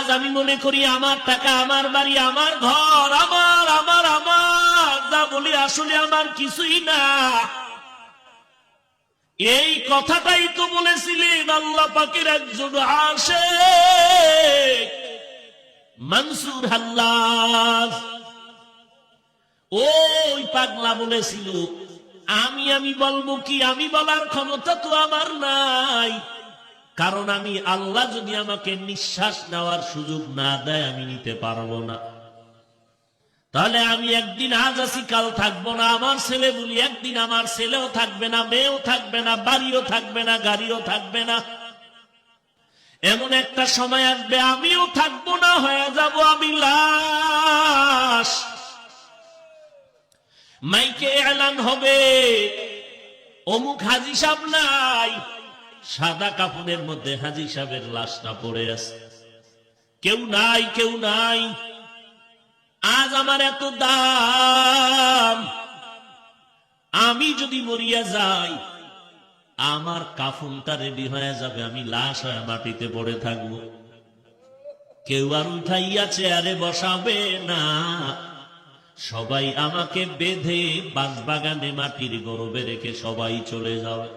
আজ আমি মনে করি আমার টাকা, আমার বাড়ি, আমার ঘর, আমার আমার আমার যা বলি আসলে আমার কিছুই না। এই কথাটাই তো বলেছিলেন আল্লাহ পাকের একজন আশিক মনসুর হাল্লাজ। ওই পাগলা বলেছিল, আমি বলবো কি, আমি বলার ক্ষমতা তো আমার নাই, কারণ আমি আল্লাহ যদি আমাকে নিঃশ্বাস নেওয়ার সুযোগ না দেয় আমি নিতে পারবো না। তাহলে আমি একদিন আজ আছি কাল থাকবো না। আমার ছেলে বলি একদিন আমার ছেলেও থাকবে না, মেয়েও থাকবে না, বাড়িও থাকবে না, গাড়িও থাকবে না। এমন একটা সময় আসবে আমিও থাকবো না, হয়ে যাব আমি লাশ। মাইকে এলান হবে, অমুক হাজী সাহেব নাই, সাদা কাপড়ের মধ্যে হাজী সাহেবের লাশটা পড়ে আছে, কেউ নাই, কেউ নাই। আজ আমার এত দাম, আমি যদি মরিয়া যাই আমার কাফনটা রেডি হয়ে যাবে, আমি লাশ হয়ে মাটিতে পড়ে থাকবো। কেউ আর উঠাইয়া চেয়ারে বসাবে না, সবাই আমাকে বেঁধে বাঁশবাগানে মাটির গরবে রেখে সবাই চলে যাবে।